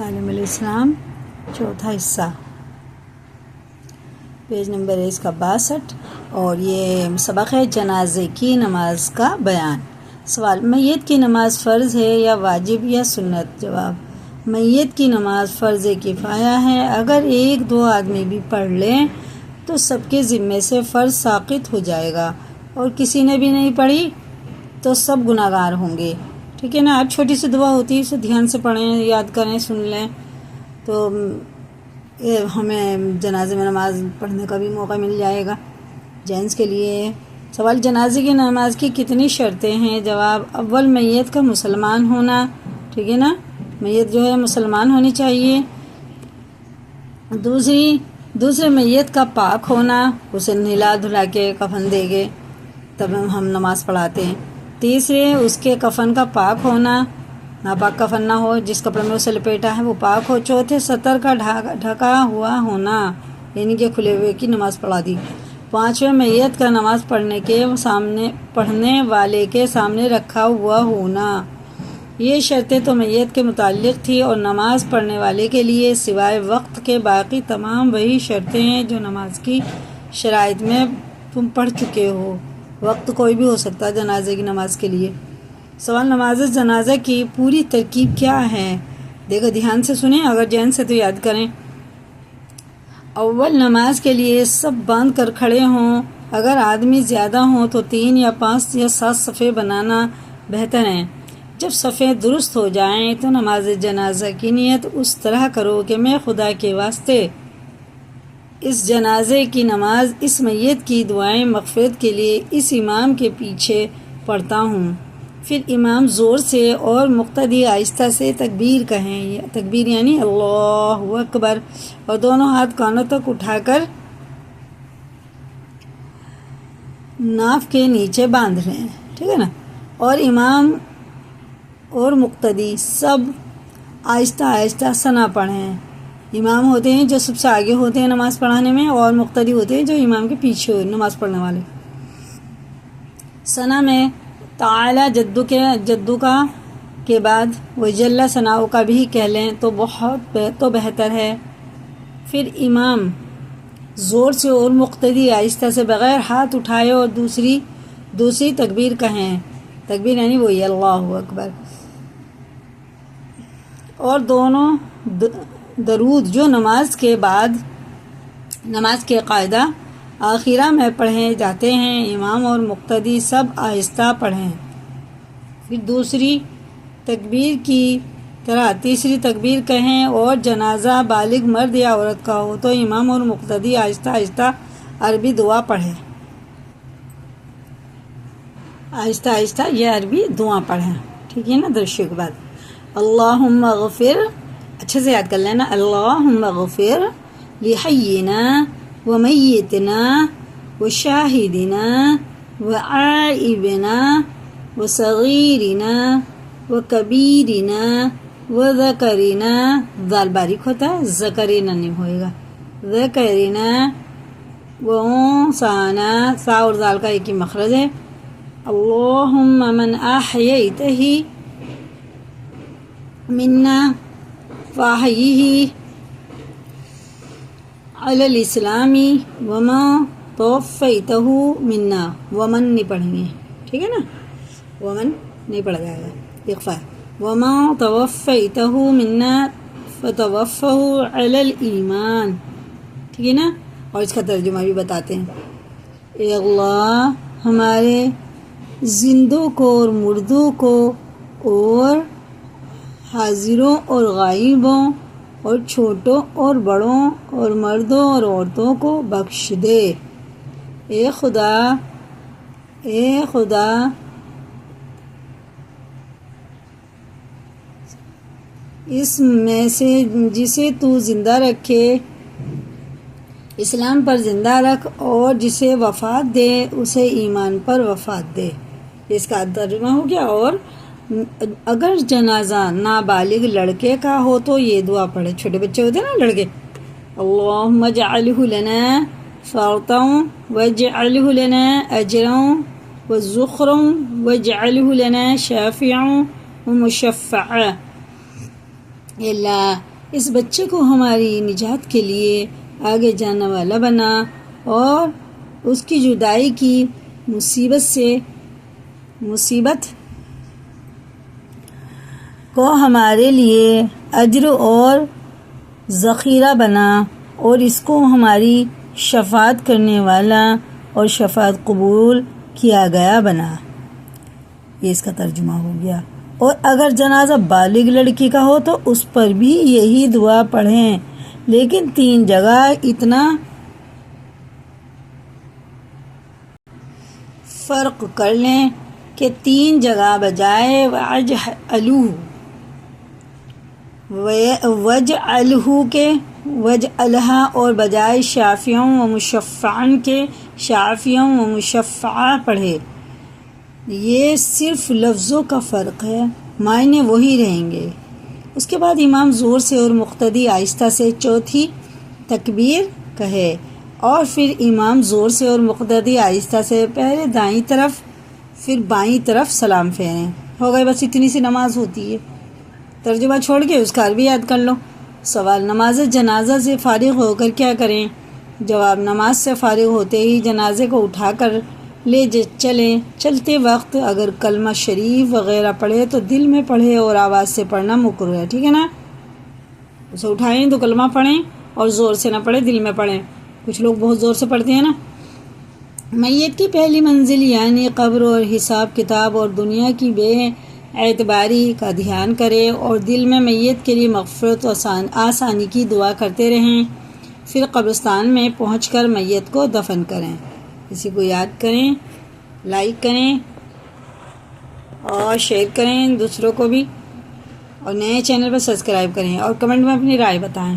تعلیم الاسلام چوتھا حصہ، پیج نمبر ہے اس کا 62، اور یہ سبق ہے جنازے کی نماز کا بیان۔ سوال: میت کی نماز فرض ہے یا واجب یا سنت؟ جواب: میت کی نماز فرض کفایہ ہے۔ اگر ایک دو آدمی بھی پڑھ لیں تو سب کے ذمے سے فرض ساقط ہو جائے گا، اور کسی نے بھی نہیں پڑھی تو سب گناہگار ہوں گے۔ ٹھیک ہے نا؟ اب چھوٹی سی دعا ہوتی ہے، اسے دھیان سے پڑھیں، یاد کریں، سن لیں، تو ہمیں جنازے میں نماز پڑھنے کا بھی موقع مل جائے گا جینس کے لیے۔ سوال: جنازے کی نماز کی کتنی شرطیں ہیں؟ جواب: اول، میت کا مسلمان ہونا، ٹھیک ہے نا، میت جو ہے مسلمان ہونی چاہیے۔ دوسرے میت کا پاک ہونا، اسے نہلا دھلا کے کفن دے گے تب ہم نماز پڑھاتے ہیں۔ تیسرے، اس کے کفن کا پاک ہونا، ناپاک کفن نہ ہو، جس کپڑے میں اسے لپیٹا ہے وہ پاک ہو۔ چوتھے، سطر کا ڈھکا ہوا ہونا، یعنی کہ کھلے ہوئے کی نماز پڑھا دی۔ پانچویں، میت کا نماز پڑھنے والے کے سامنے رکھا ہوا ہونا۔ یہ شرطیں تو میت کے متعلق تھی، اور نماز پڑھنے والے کے لیے سوائے وقت کے باقی تمام وہی شرطیں ہیں جو نماز کی شرائط میں تم پڑھ چکے ہو۔ وقت کوئی بھی ہو سکتا ہے جنازے کی نماز کے لیے۔ سوال: نماز جنازہ کی پوری ترکیب کیا ہے؟ دیکھو، دھیان سے سنیں، اگر ذہن سے تو یاد کریں۔ اول، نماز کے لیے سب باندھ کر کھڑے ہوں۔ اگر آدمی زیادہ ہوں تو 3 یا 5 یا 7 صفیں بنانا بہتر ہیں۔ جب صفیں درست ہو جائیں تو نماز جنازہ کی نیت اس طرح کرو کہ میں خدا کے واسطے اس جنازے کی نماز، اس میت کی دعائیں مغفرت کے لیے اس امام کے پیچھے پڑھتا ہوں۔ پھر امام زور سے اور مقتدی آہستہ سے تکبیر کہیں۔ تکبیر یعنی اللہ اکبر، اور دونوں ہاتھ کانوں تک اٹھا کر ناف کے نیچے باندھ رہے ہیں، ٹھیک ہے نا؟ اور امام اور مقتدی سب آہستہ آہستہ ثنا پڑھیں۔ امام ہوتے ہیں جو سب سے آگے ہوتے ہیں نماز پڑھانے میں، اور مقتدی ہوتے ہیں جو امام کے پیچھے ہوئے نماز پڑھنے والے۔ ثنا میں تعالی جدو کا کے بعد وجل ثناؤ کا بھی کہہ لیں تو بہتر ہے۔ پھر امام زور سے اور مقتدی آہستہ سے بغیر ہاتھ اٹھائے اور دوسری تکبیر کہیں۔ تکبیر یعنی وہی اللہ اکبر، اور دونوں درود جو نماز کے قاعدہ آخرہ میں پڑھے جاتے ہیں، امام اور مقتدی سب آہستہ پڑھیں۔ پھر دوسری تکبیر کی طرح تیسری تکبیر کہیں، اور جنازہ بالغ مرد یا عورت کا ہو تو امام اور مقتدی آہستہ آہستہ عربی دعا پڑھیں۔ آہستہ آہستہ یہ عربی دعا پڑھیں، ٹھیک ہے نا؟ درشق کے بعد اللہم اغفر، اچھے سے یاد کر لینا، اللہم اغفر لحینا ومیتنا وشاہدنا وعائبنا وصغیرنا وکبیرنا وذکرنا، ذال باریک ہوتا ہے، ذکرنا نہیں ہوئے گا، ذکرنا وانسانا، سا اور ذال کا ایک ہی مخرج ہے۔ اللہم من احییتہ منا فاحیہ علی الاسلام ومن توفیتہ منا، ومن نہیں پڑھیں گے، ٹھیک ہے نا؟ ومن نہیں پڑھا جائے گا، اقفا ہے۔ ومن توفیتہ منا فتوفہ علی الایمان، ٹھیک ہے نا؟ اور اس کا ترجمہ بھی بتاتے ہیں۔ اے اللہ، ہمارے زندوں کو اور مردوں کو، اور حاضروں اور غائبوں، اور چھوٹوں اور بڑوں، اور مردوں اور عورتوں کو بخش دے۔ اے خدا، اس میں سے جسے تو زندہ رکھے اسلام پر زندہ رکھ، اور جسے وفات دے اسے ایمان پر وفات دے۔ اس کا ترجمہ ہو گیا۔ اور اگر جنازہ نابالغ لڑکے کا ہو تو یہ دعا پڑھے، چھوٹے بچے ہوتے ہیں نا لڑکے، اللہم اجعلہ لنا فرطا واجعلہ لنا اجرا وذخرا واجعلہ لنا شافعا ومشفعا، اے اللہ اس بچے کو ہماری نجات کے لیے آگے جانے والا بنا اور اس کی جدائی کی مصیبت کو ہمارے لیے اجر اور ذخیرہ بنا اور اس کو ہماری شفاعت کرنے والا اور شفاعت قبول کیا گیا بنا۔ یہ اس کا ترجمہ ہو گیا۔ اور اگر جنازہ بالغ لڑکی کا ہو تو اس پر بھی یہی دعا پڑھیں، لیکن 3 جگہ اتنا فرق کر لیں کہ 3 جگہ بجائے وجعلہ کے وجعلہا اور بجائے شافعوں و مشفعن کے شافعوں و مشفعہ پڑھے۔ یہ صرف لفظوں کا فرق ہے، معنی وہی رہیں گے۔ اس کے بعد امام زور سے اور مقتدی آہستہ سے چوتھی تکبیر کہے اور پھر امام زور سے اور مقتدی آہستہ سے پہلے دائیں طرف پھر بائیں طرف سلام پھیریں۔ ہو گئے، بس اتنی سی نماز ہوتی ہے۔ ترجمہ چھوڑ کے اس کا عربی یاد کر لو۔ سوال: نماز جنازہ سے فارغ ہو کر کیا کریں؟ جواب: نماز سے فارغ ہوتے ہی جنازے کو اٹھا کر لے چلیں۔ چلتے وقت اگر کلمہ شریف وغیرہ پڑھے تو دل میں پڑھے اور آواز سے پڑھنا مکروہ ہے، ٹھیک ہے نا؟ اسے اٹھائیں تو کلمہ پڑھیں اور زور سے نہ پڑھیں، دل میں پڑھیں۔ کچھ لوگ بہت زور سے پڑھتے ہیں نا۔ میت کی پہلی منزل یعنی قبر اور حساب کتاب اور دنیا کی بے اعتباری کا دھیان کرے اور دل میں میت کے لیے مغفرت و آسانی کی دعا کرتے رہیں۔ پھر قبرستان میں پہنچ کر میت کو دفن کریں۔ اسی کو یاد کریں، لائک کریں اور شیئر کریں دوسروں کو بھی، اور نئے چینل پر سبسکرائب کریں اور کمنٹ میں اپنی رائے بتائیں۔